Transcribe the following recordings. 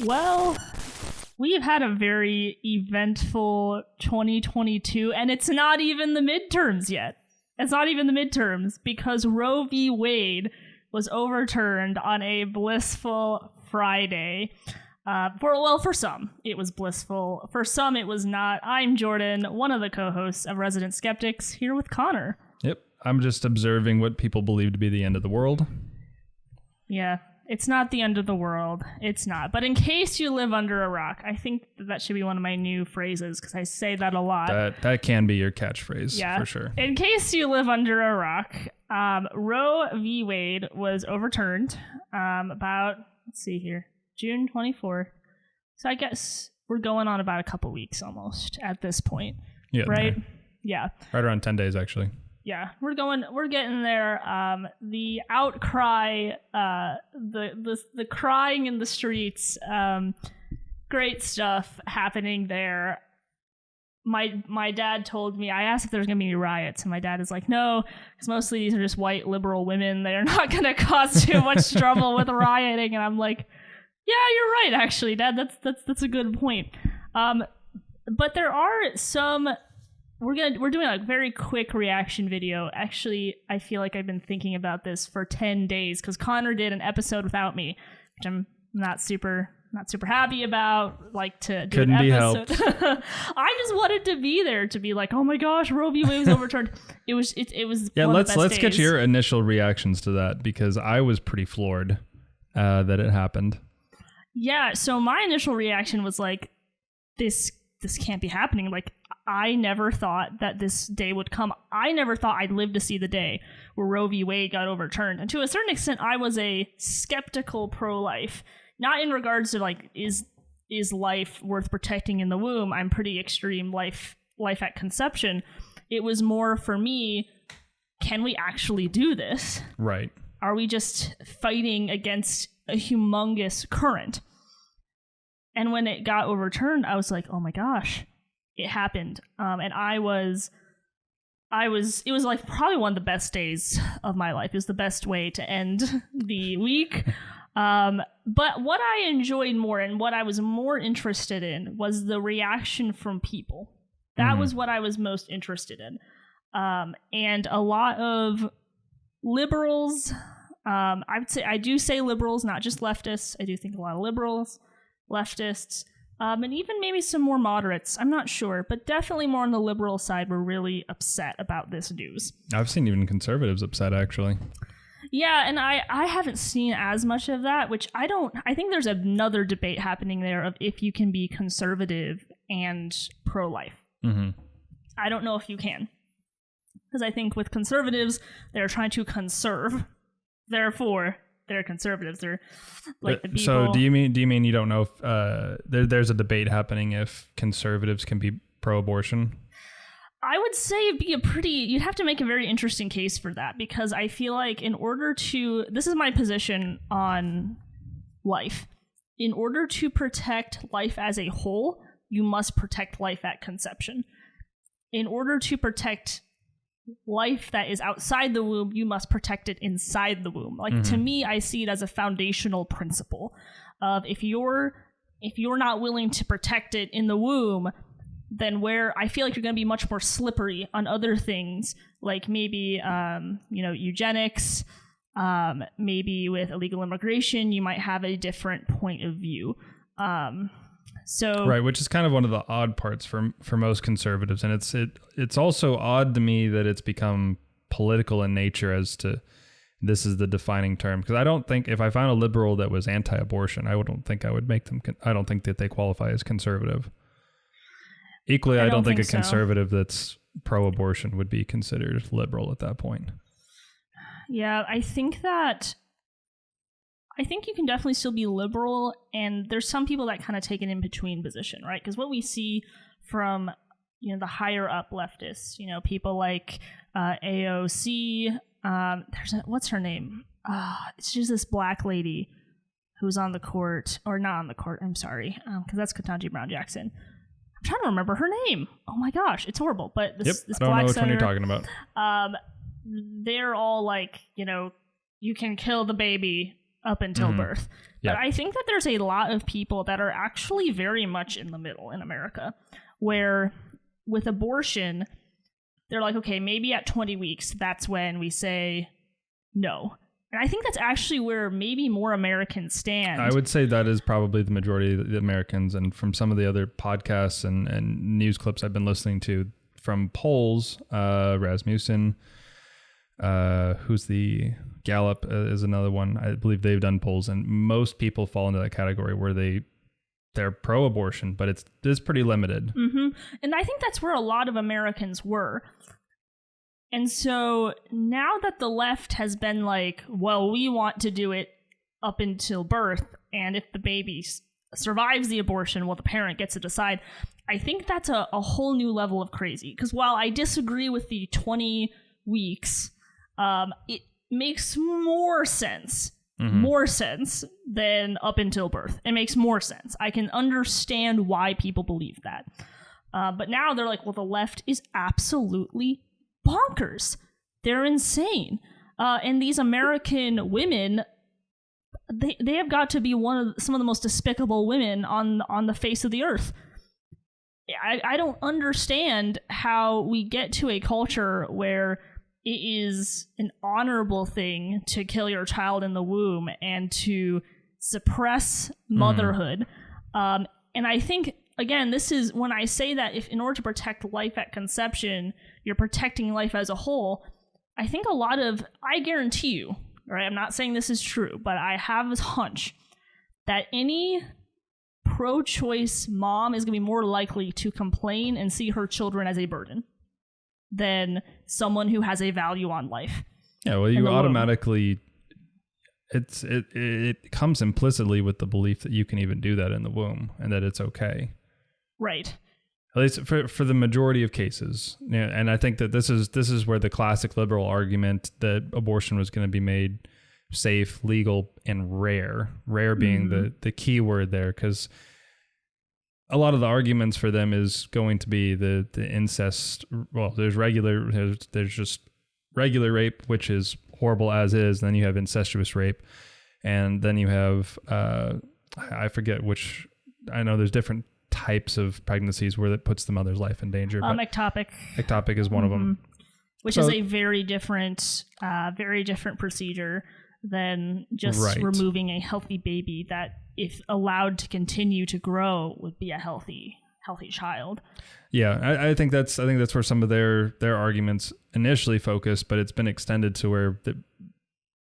Well, we've had a very eventful 2022, and it's not even the midterms yet. It's not even the midterms, because Roe v. Wade was overturned on a blissful Friday. For some, it was blissful. For some, it was not. I'm Jordan, one of the co-hosts of Resident Skeptics, here with Connor. Yep, I'm just observing what people believe to be the end of the world. Yeah, it's not the end of the world. It's not. But in case you live under a rock, I think that should be one of my new phrases, because I say that a lot. That can be your catchphrase, for sure. In case you live under a rock, Roe v. Wade was overturned about, let's see here, June 24th. So I guess we're going on about a couple weeks almost at this point. Yeah. Right? Yeah. Right around 10 days, actually. Yeah, we're getting there. The outcry, the crying in the streets, great stuff happening there. My dad told me, I asked if there's going to be any riots, and my dad is like, no, because mostly these are just white liberal women. They're not going to cause too much trouble with rioting. And I'm like, yeah, you're right, actually, Dad. That's a good point. But there are some. We're doing a very quick reaction video. Actually, I feel like I've been thinking about this for 10 days because Connor did an episode without me, which I'm not super happy about. Like to do Couldn't an episode. be helped. I just wanted to be there to be like, oh my gosh, Roe v. Wade was overturned. It was. Yeah, one of the best let's get days. your initial reactions to that, because I was pretty floored that it happened. Yeah. So my initial reaction was like, this can't be happening. Like, I never thought that this day would come. I never thought I'd live to see the day where Roe v. Wade got overturned. And to a certain extent, I was a skeptical pro-life. Not in regards to like, is life worth protecting in the womb? I'm pretty extreme life at conception. It was more for me, can we actually do this? Right. Are we just fighting against a humongous current? And when it got overturned, I was like, oh my gosh, it happened. And it was like probably one of the best days of my life. It was the best way to end the week. But what I enjoyed more and what I was more interested in was the reaction from people. That was what I was most interested in. And a lot of liberals, I do say liberals, not just leftists. I do think a lot of liberals, leftists, and even maybe some more moderates. I'm not sure, but definitely more on the liberal side were really upset about this news. I've seen even conservatives upset, actually. Yeah, and I haven't seen as much of that, which I think there's another debate happening there of if you can be conservative and pro-life. Mm-hmm. I don't know if you can. Because I think with conservatives, they're trying to conserve. Therefore, they're conservatives. They're like the people. So do you mean you don't know if there's a debate happening if conservatives can be pro-abortion? I would say you'd have to make a very interesting case for that, because I feel like this is my position on life. In order to protect life as a whole, you must protect life at conception. In order to protect life that is outside the womb, you must protect it inside the womb. Like, to me, I see it as a foundational principle of if you're not willing to protect it in the womb, then I feel like you're going to be much more slippery on other things, like maybe eugenics, maybe with illegal immigration, you might have a different point of view. Right, which is kind of one of the odd parts for most conservatives, and it's also odd to me that it's become political in nature as to this is the defining term, because I don't think if I found a liberal that was anti-abortion, I don't think I would make them. I don't think that they qualify as conservative. Equally, I don't think a conservative that's pro-abortion would be considered liberal at that point. Yeah, I think you can definitely still be liberal, and there's some people that kind of take an in-between position, right? Because what we see from the higher up leftists, people like AOC, what's her name? It's just this black lady who's on the court, or not on the court, I'm sorry, because that's Ketanji Brown Jackson. I'm trying to remember her name. Oh my gosh, it's horrible. But this I don't black know which senator, one you're talking about. They're all like, you can kill the baby, up until birth. Yeah. But I think that there's a lot of people that are actually very much in the middle in America, where with abortion, they're like, okay, maybe at 20 weeks, that's when we say no. And I think that's actually where maybe more Americans stand. I would say that is probably the majority of the Americans. And from some of the other podcasts and news clips I've been listening to from polls, Rasmussen, who's the Gallup is another one. I believe they've done polls, and most people fall into that category where they're pro-abortion, but it's pretty limited. Mm-hmm. And I think that's where a lot of Americans were. And so now that the left has been like, well, we want to do it up until birth, and if the baby survives the abortion, well, the parent gets to decide. I think that's a whole new level of crazy. Because while I disagree with the 20 weeks, it makes more sense. More sense than up until birth. It makes more sense. I can understand why people believe that. But now they're like, well, the left is absolutely bonkers. They're insane. And these American women, they have got to be some of the most despicable women on the face of the earth. I don't understand how we get to a culture where it is an honorable thing to kill your child in the womb and to suppress motherhood. And I think, again, this is when I say that if in order to protect life at conception, you're protecting life as a whole, I think I guarantee you, right? I'm not saying this is true, but I have this hunch that any pro-choice mom is going to be more likely to complain and see her children as a burden than someone who has a value on life. Yeah, well, you automatically, it comes implicitly with the belief that you can even do that in the womb and that it's okay. Right. At least for the majority of cases. Yeah, and I think that this is where the classic liberal argument that abortion was going to be made safe, legal, and rare being the key word there, because a lot of the arguments for them is going to be the incest. Well, there's just regular rape, which is horrible as is. Then you have incestuous rape, and then you have I forget which. I know there's different types of pregnancies where that puts the mother's life in danger. But ectopic is one of them, which is a very different procedure than just removing a healthy baby that, if allowed to continue to grow, would be a healthy child. Yeah, I think that's where some of their arguments initially focused, but it's been extended to where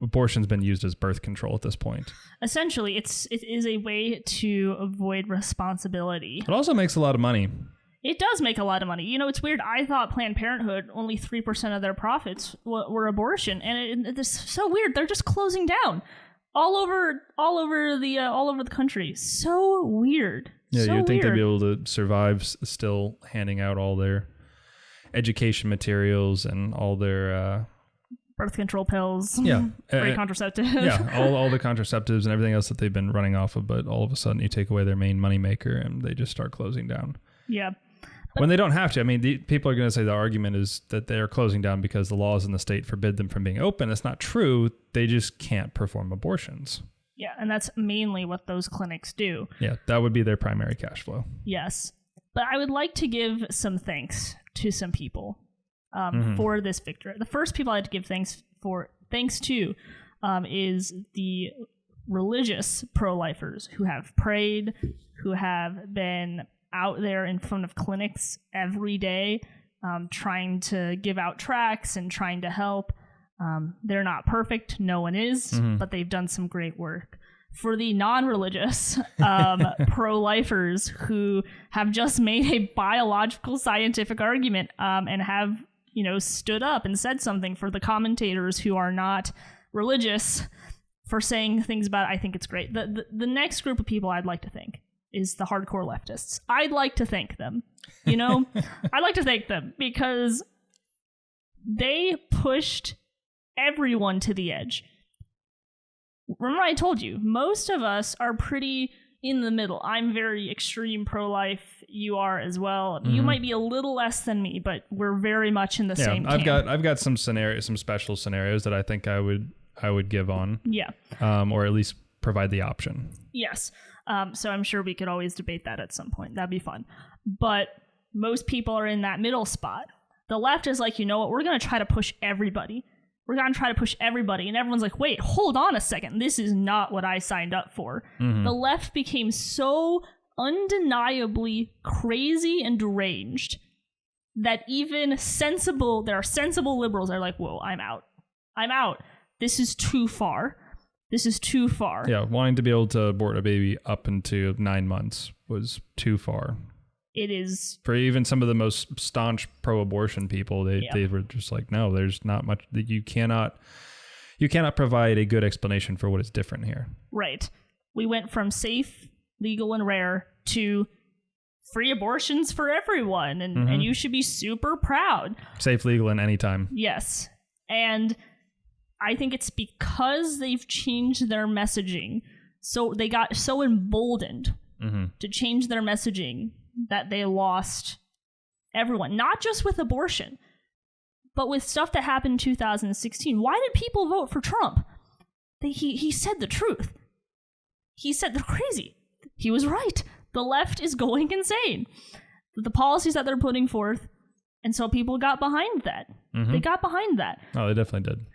abortion's been used as birth control at this point. Essentially, it is a way to avoid responsibility. It also makes a lot of money. It does make a lot of money. You know, it's weird. I thought Planned Parenthood, only 3% of their profits were abortion, and it's so weird. They're just closing down all over the country. So weird. Yeah, so you'd think weird. they'd be able to survive still handing out all their education materials and all their birth control pills. Yeah, free contraceptives. Yeah, all the contraceptives and everything else that they've been running off of. But all of a sudden, you take away their main moneymaker, and they just start closing down. Yeah. When they don't have to. I mean, people are going to say the argument is that they're closing down because the laws in the state forbid them from being open. It's not true. They just can't perform abortions. Yeah, and that's mainly what those clinics do. Yeah, that would be their primary cash flow. Yes. But I would like to give some thanks to some people for this victory. The first people I'd give thanks to is the religious pro-lifers who have prayed, who have been out there in front of clinics every day, trying to give out tracts and trying to help. They're not perfect. No one is, but they've done some great work. For the non-religious pro-lifers who have just made a biological scientific argument and have, stood up and said something, for the commentators who are not religious for saying things about it, I think it's great. The next group of people I'd like to thank is the hardcore leftists. I'd like to thank them. I'd like to thank them because they pushed everyone to the edge. Remember, I told you, most of us are pretty in the middle. I'm very extreme pro-life. You are as well. You might be a little less than me, but we're very much in the same camp. I've got some special scenarios that I think I I would give on. Yeah. Or at least provide the option. Yes. So I'm sure we could always debate that at some point. That'd be fun. But most people are in that middle spot. The left is like, you know what? We're going to try to push everybody. We're going to try to push everybody. And everyone's like, wait, hold on a second. This is not what I signed up for. Mm-hmm. The left became so undeniably crazy and deranged that even there are sensible liberals that are like, whoa, I'm out. This is too far. Yeah, wanting to be able to abort a baby up into 9 months was too far. It is. For even some of the most staunch pro-abortion people, they were just like, no, there's not much that you cannot provide a good explanation for what is different here. Right. We went from safe, legal, and rare to free abortions for everyone, and you should be super proud. Safe, legal, and anytime. Yes. And I think it's because they've changed their messaging. So they got so emboldened to change their messaging that they lost everyone, not just with abortion, but with stuff that happened in 2016. Why did people vote for Trump? He said the truth. He said they're crazy. He was right. The left is going insane. The policies that they're putting forth, and so people got behind that. They got behind that. Oh, they definitely did.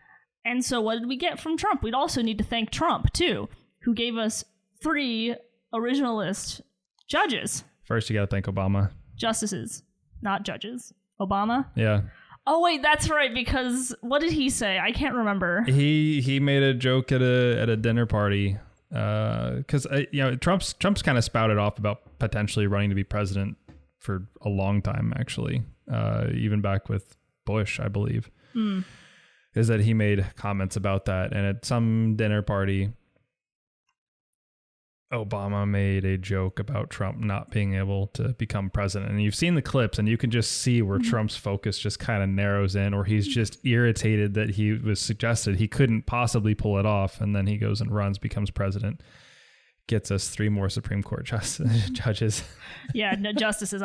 And so what did we get from Trump? We'd also need to thank Trump, too, who gave us 3 originalist judges. First, you got to thank Obama. Justices, not judges. Obama? Yeah. Oh, wait, that's right, because what did he say? I can't remember. He made a joke at a dinner party because Trump's kind of spouted off about potentially running to be president for a long time, actually, even back with Bush, I believe. Is that he made comments about that, and at some dinner party, Obama made a joke about Trump not being able to become president. And you've seen the clips, and you can just see where Trump's focus just kind of narrows in, or he's just irritated that he was suggested he couldn't possibly pull it off. And then he goes and runs, becomes president, gets us 3 more Supreme Court judges. Yeah, no, justices.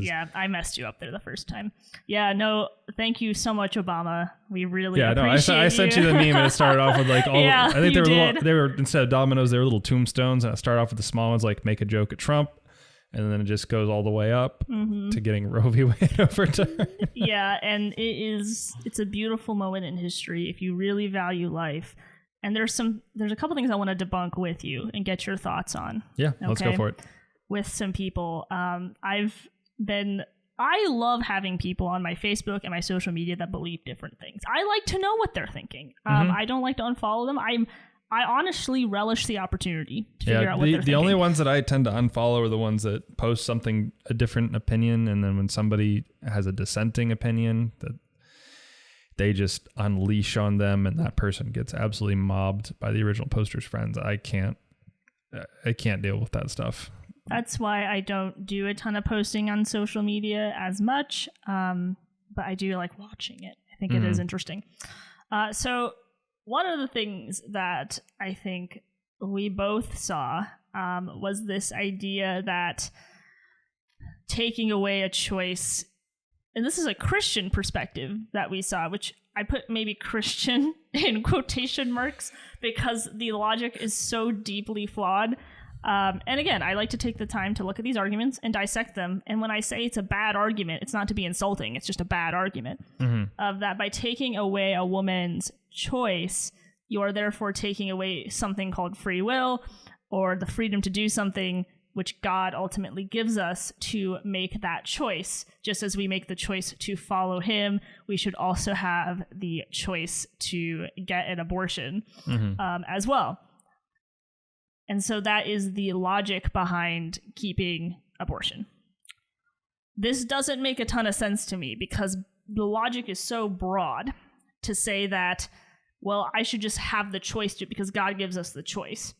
Yeah, I messed you up there the first time. Yeah, no, thank you so much, Obama. We really appreciate I sent you the meme, and it started off with like all. Yeah, I think they were instead of dominoes, they were little tombstones, and it started off with the small ones, like make a joke at Trump, and then it just goes all the way up to getting Roe v. Wade overturned. Yeah, and it's a beautiful moment in history if you really value life. And there's a couple things I want to debunk with you and get your thoughts on. Yeah, okay? Let's go for it. With some people, I love having people on my Facebook and my social media that believe different things. I like to know what they're thinking. I don't like to unfollow them. I honestly relish the opportunity to figure out what they're thinking. The only ones that I tend to unfollow are the ones that post a different opinion, and then when somebody has a dissenting opinion, that they just unleash on them, and that person gets absolutely mobbed by the original poster's friends. I can't deal with that stuff. That's why I don't do a ton of posting on social media as much, but I do like watching it. I think it is interesting. So one of the things that I think we both saw was this idea that taking away a choice, and this is a Christian perspective that we saw, which I put maybe Christian in quotation marks because the logic is so deeply flawed. And again, I like to take the time to look at these arguments and dissect them. And when I say it's a bad argument, it's not to be insulting. It's just a bad argument of that by taking away a woman's choice, you are therefore taking away something called free will, or the freedom to do something which God ultimately gives us to make that choice. Just as we make the choice to follow him, we should also have the choice to get an abortion as well. And so that is the logic behind keeping abortion. This doesn't make a ton of sense to me because the logic is so broad to say that, well, I should just have the choice to, because God gives us the choice.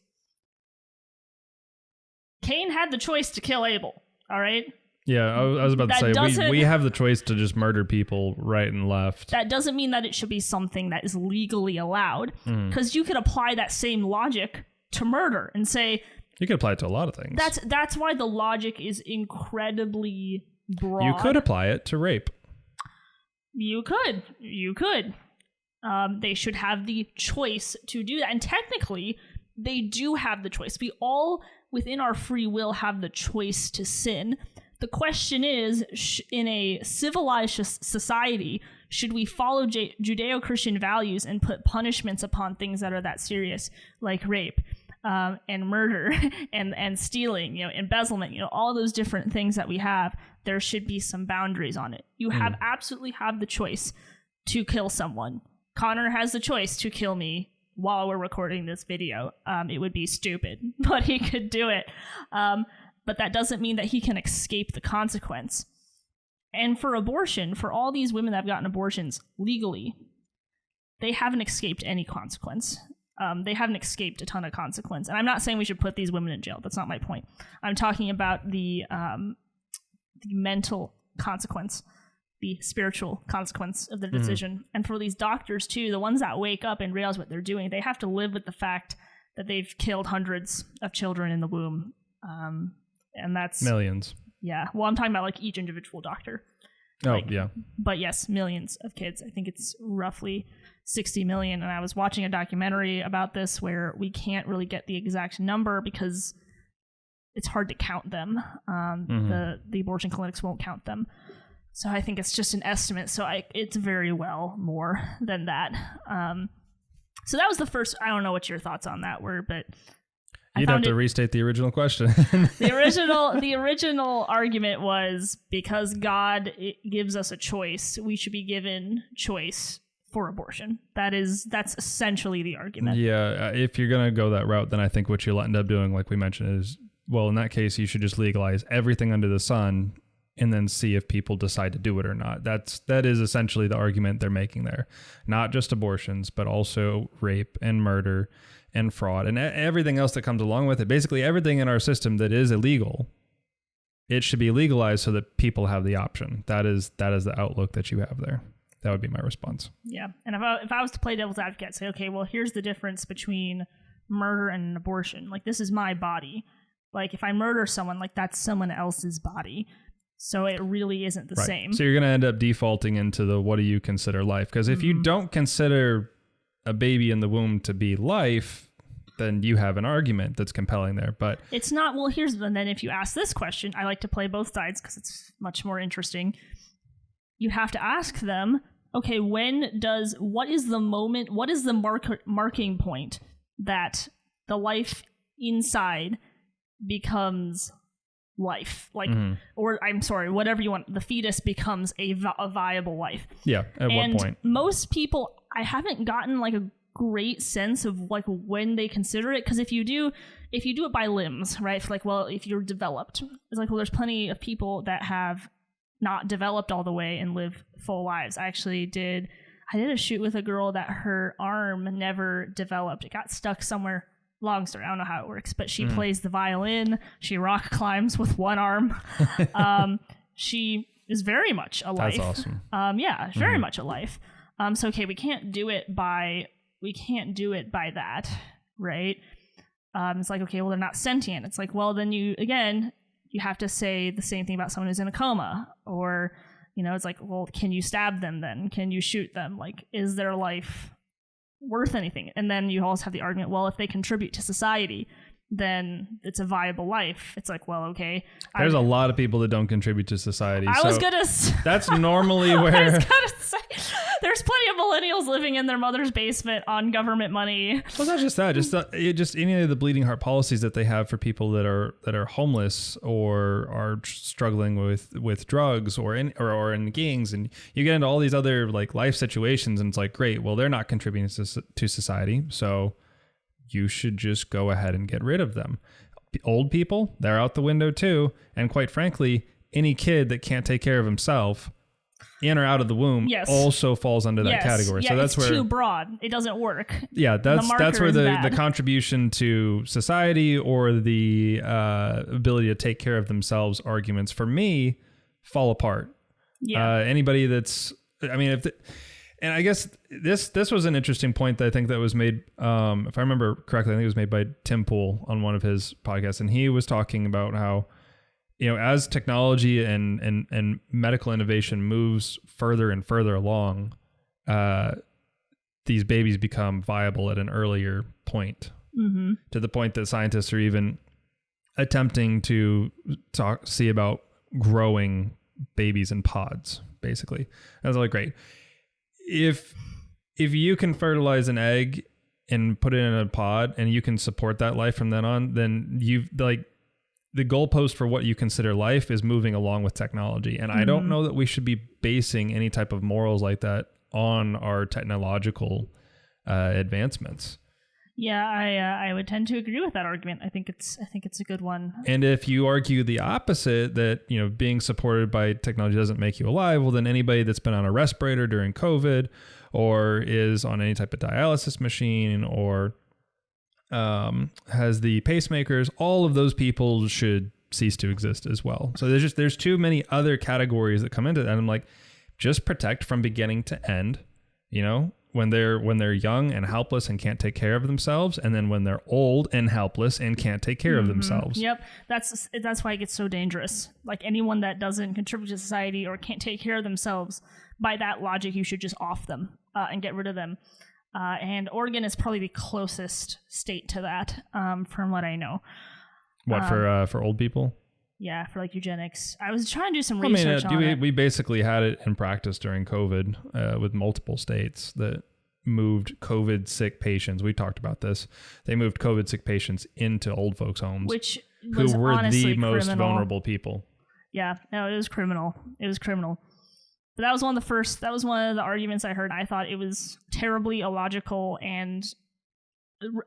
Cain had the choice to kill Abel, all right? Yeah, I was about to say, we have the choice to just murder people right and left. That doesn't mean that it should be something that is legally allowed, because you could apply that same logic to murder and say... You could apply it to a lot of things. That's why the logic is incredibly broad. You could apply it to rape. You could. They should have the choice to do that. And technically, they do have the choice. We all, within our free will, have the choice to sin. The question is, in a civilized society, should we follow Judeo-Christian values and put punishments upon things that are that serious, like rape and murder and stealing, embezzlement, all those different things that we have? There should be some boundaries on it. You have absolutely have the choice to kill someone. Connor has the choice to kill me while we're recording this video. It would be stupid, but he could do it. But that doesn't mean that he can escape the consequence. And for abortion, for all these women that have gotten abortions legally, they haven't escaped any consequence. They haven't escaped a ton of consequence. And I'm not saying we should put these women in jail. That's not my point. I'm talking about the mental consequence, the spiritual consequence of the decision. And for these doctors too, the ones that wake up and realize what they're doing, they have to live with the fact that they've killed hundreds of children in the womb. And that's millions. Yeah. Well, I'm talking about like each individual doctor. Oh, yeah. But yes, millions of kids. I think it's roughly 60 million. And I was watching a documentary about this where we can't really get the exact number because it's hard to count them. The abortion clinics won't count them. So I think it's just an estimate. So it's very well more than that. So that was the first. I don't know what your thoughts on that were, but you'd have to restate the original question. The original argument was because God gives us a choice, we should be given choice for abortion. That's essentially the argument. Yeah, if you're going to go that route, then I think what you'll end up doing, like we mentioned, is, well, in that case, you should just legalize everything under the sun and then see if people decide to do it or not. That is essentially the argument they're making there. Not just abortions, but also rape and murder and fraud and everything else that comes along with it. Basically, everything in our system that is illegal, it should be legalized so that people have the option. That is the outlook that you have there. That would be my response. Yeah. And if I was to play devil's advocate, say, okay, well, here's the difference between murder and an abortion. Like, this is my body. Like, if I murder someone, like, that's someone else's body. So it really isn't the same. So you're going to end up defaulting into the what do you consider life? Because if you don't consider a baby in the womb to be life, then you have an argument that's compelling there. But it's not. Well, and then if you ask this question, I like to play both sides because it's much more interesting. You have to ask them, okay, what is the marking point that the life inside becomes life, like, or I'm sorry, whatever you want, the fetus becomes a viable life. Yeah. At what point? Most people, I haven't gotten like a great sense of like when they consider it, because if you do it by limbs, right? It's like, well, if you're developed, it's like, well, there's plenty of people that have not developed all the way and live full lives. I did a shoot with a girl that her arm never developed. It got stuck somewhere. Long story, I don't know how it works, but she plays the violin. She rock climbs with one arm. She is very much a life. That's awesome. Yeah, very much a life. So okay, we can't do it by that, right? It's like, okay, well, they're not sentient. It's like, well, then you have to say the same thing about someone who's in a coma, or it's like, well, can you stab them then? Can you shoot them? Like, is their life worth anything? And then you also have the argument, well, if they contribute to society, then it's a viable life. It's like, well, okay. There's a lot of people that don't contribute to society. That's I normally where was gonna say, there's plenty of millennials living in their mother's basement on government money. Well, not just that, just any of the bleeding heart policies that they have for people that are homeless or are struggling with drugs or in gangs, and you get into all these other like life situations, and it's like, great, well, they're not contributing to society, so you should just go ahead and get rid of them. Old people, they're out the window too, and quite frankly, any kid that can't take care of himself in or out of the womb also falls under that category. Yeah, so that's it's where too broad. It doesn't work. Yeah, that's where the contribution to society or the ability to take care of themselves arguments for me fall apart. Yeah. Anybody that's, I mean, and I guess this was an interesting point that I think that was made, if I remember correctly, I think it was made by Tim Pool on one of his podcasts, and he was talking about how, as technology and medical innovation moves further and further along, these babies become viable at an earlier point, to the point that scientists are even attempting to see about growing babies in pods, basically. I was like, great. If you can fertilize an egg and put it in a pod and you can support that life from then on, then you've like the goalpost for what you consider life is moving along with technology. And I don't know that we should be basing any type of morals like that on our technological advancements. Yeah, I would tend to agree with that argument. I think it's a good one. And if you argue the opposite, that, you know, being supported by technology doesn't make you alive, well, then anybody that's been on a respirator during COVID or is on any type of dialysis machine or has the pacemakers, all of those people should cease to exist as well. So there's too many other categories that come into that. And I'm like, just protect from beginning to end, you know, when they're young and helpless and can't take care of themselves, and then when they're old and helpless and can't take care of themselves. Yep, that's why it gets so dangerous. Like anyone that doesn't contribute to society or can't take care of themselves, by that logic, you should just off them and get rid of them. And Oregon is probably the closest state to that, from what I know. What, for old people? Yeah, for like eugenics. I was trying to do some research on it. We basically had it in practice during COVID with multiple states that moved COVID sick patients. We talked about this. They moved COVID sick patients into old folks' homes, who were the most vulnerable people. Yeah, no, it was criminal. It was criminal. But that was one of the arguments I heard. I thought it was terribly illogical and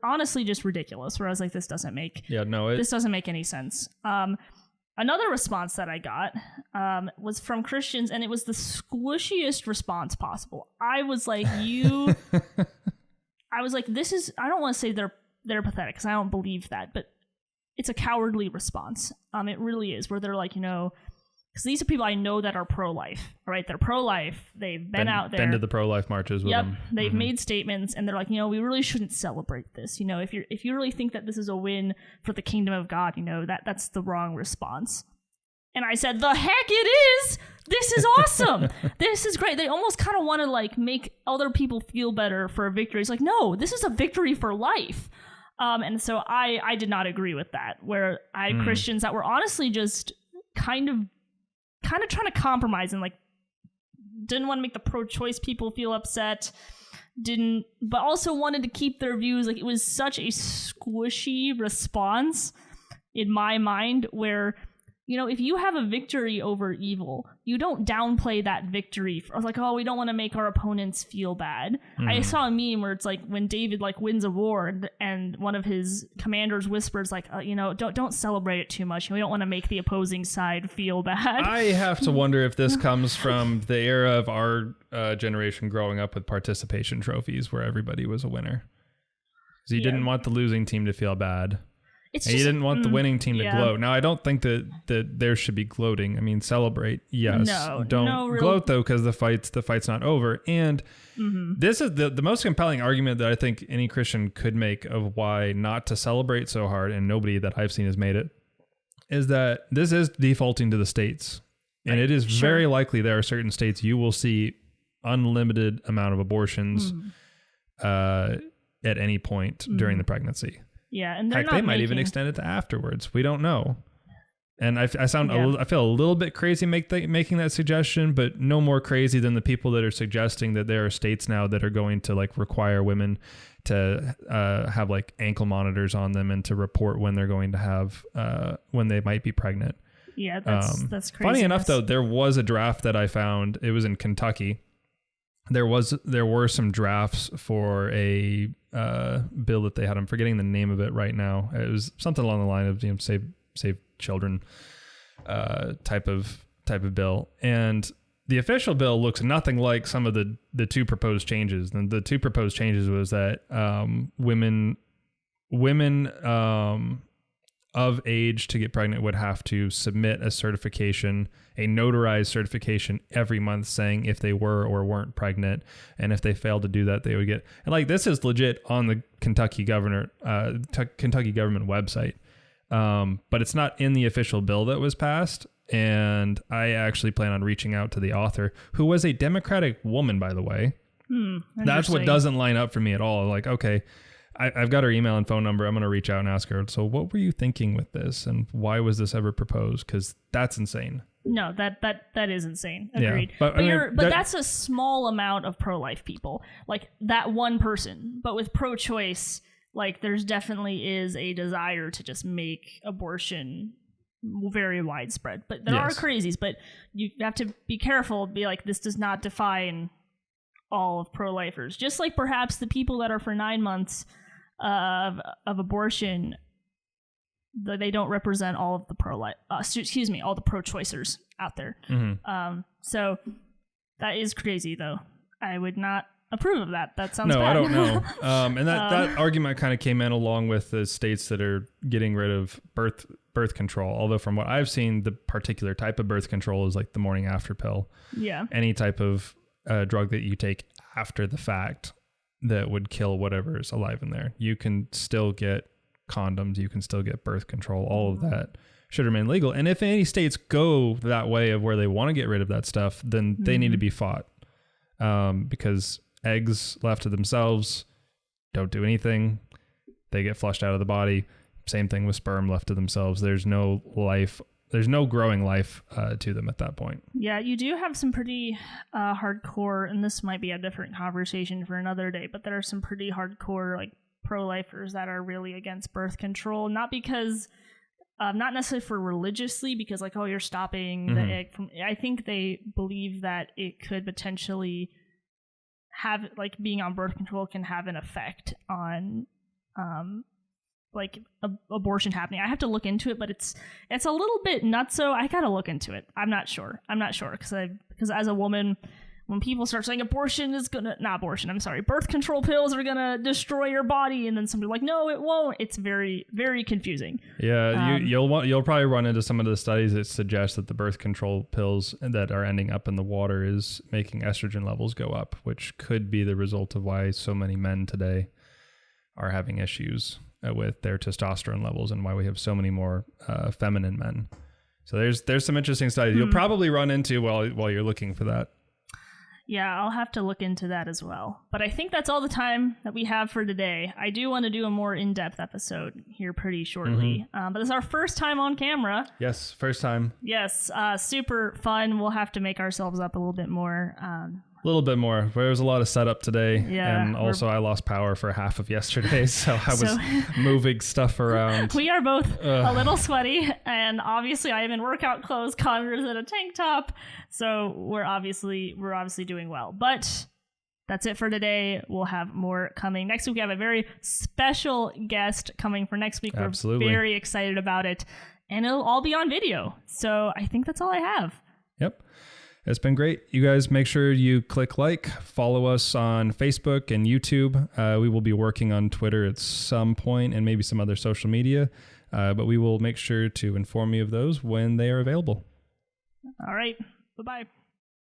honestly just ridiculous, where I was like, this doesn't make any sense. Another response that I got was from Christians, and it was the squishiest response possible. I was like, this is, I don't want to say they're pathetic, because I don't believe that, but it's a cowardly response. It really is, where they're like, you know, because these are people I know that are pro-life, all right? They're pro-life. They've been out there. Been to the pro-life marches with them. They've made statements, and they're like, you know, we really shouldn't celebrate this. You know, if you really think that this is a win for the kingdom of God, you know, that's the wrong response. And I said, the heck it is! This is awesome! This is great. They almost kind of want to like make other people feel better for a victory. It's like, no, this is a victory for life. And so I did not agree with that, where I had Christians that were honestly just kind of trying to compromise and like didn't want to make the pro-choice people feel upset, but also wanted to keep their views. Like, it was such a squishy response in my mind, where, you know, if you have a victory over evil, you don't downplay that victory. Or like, oh, we don't want to make our opponents feel bad. I saw a meme where it's like when David like wins a war and one of his commanders whispers like, you know, don't celebrate it too much. We don't want to make the opposing side feel bad. I have to wonder if this comes from the era of our generation growing up with participation trophies where everybody was a winner. Because you didn't want the losing team to feel bad. And you didn't want the winning team to gloat. Now, I don't think that there should be gloating. I mean, celebrate, yes. Don't gloat, though, because the fight's not over. And this is the most compelling argument that I think any Christian could make of why not to celebrate so hard, and nobody that I've seen has made it, is that this is defaulting to the states. And it is very likely there are certain states you will see unlimited amount of abortions at any point during the pregnancy. Yeah, and they're heck, they might even extend it to afterwards. We don't know. And I feel a little bit crazy making that suggestion, but no more crazy than the people that are suggesting that there are states now that are going to like require women to have like ankle monitors on them and to report when they're going to have when they might be pregnant. Yeah, that's crazy. Funny enough, though, there was a draft that I found. It was in Kentucky. There were some drafts for a bill that they had. I'm forgetting the name of it right now. It was something along the line of, you know, save children type of bill. And the official bill looks nothing like some of the two proposed changes. And the two proposed changes was that women of age to get pregnant would have to submit a certification, a notarized certification every month saying if they were or weren't pregnant. And if they failed to do that, they would get, and like, this is legit on the Kentucky government website. But it's not in the official bill that was passed. And I actually plan on reaching out to the author, who was a Democratic woman, by the way. That's what doesn't line up for me at all. Like, okay, I've got her email and phone number. I'm going to reach out and ask her, so what were you thinking with this? And why was this ever proposed? Because that's insane. No, that is insane. Agreed. Yeah, but that's a small amount of pro-life people. Like that one person. But with pro-choice, like there's definitely is a desire to just make abortion very widespread. But there are crazies, but you have to be careful, be like, this does not define all of pro-lifers. Just like perhaps the people that are for 9 months of abortion, they don't represent all of the pro-life, all the pro-choicers out there. So that is crazy, though. I would not approve of that. That sounds bad. I don't know. And that argument kind of came in along with the states that are getting rid of birth control. Although from what I've seen, the particular type of birth control is like the morning after pill. Yeah. Any type of drug that you take after the fact that would kill whatever is alive in there. You can still get condoms, you can still get birth control, all of that should remain legal. And if any states go that way of where they want to get rid of that stuff, then they need to be fought, because eggs left to themselves don't do anything. They get flushed out of the body. Same thing with sperm left to themselves. There's no life, there's no growing life to them at that point. Yeah, you do have some pretty hardcore, and this might be a different conversation for another day, but there are some pretty hardcore like pro-lifers that are really against birth control, not because not necessarily for religiously, because like, oh, you're stopping the egg from, I think they believe that it could potentially have, like, being on birth control can have an effect on like abortion happening. I have to look into it, but it's a little bit nutso. I gotta look into it. I'm not sure because as a woman, when people start saying birth control pills are gonna destroy your body, and then somebody's like, no, it won't. It's very, very confusing. Yeah, you'll probably run into some of the studies that suggest that the birth control pills that are ending up in the water is making estrogen levels go up, which could be the result of why so many men today are having issues with their testosterone levels, and why we have so many more feminine men. So there's some interesting studies you'll probably run into while you're looking for that. Yeah, I'll have to look into that as well. But I think that's all the time that we have for today. I do want to do a more in-depth episode here pretty shortly. But this is our first time on camera. Yes, first time. Yes, super fun. We'll have to make ourselves up a little bit more. A little bit more. There was a lot of setup today. Yeah, and also I lost power for half of yesterday, so I was moving stuff around. We are both a little sweaty, and obviously I am in workout clothes, Connor's in a tank top, so we're obviously doing well. But that's it for today. We'll have more coming. Next week we have a very special guest coming for next week. Absolutely. We're very excited about it, and it'll all be on video. So I think that's all I have. Yep. It's been great. You guys make sure you click like, follow us on Facebook and YouTube. We will be working on Twitter at some point and maybe some other social media, but we will make sure to inform you of those when they are available. All right. Bye-bye.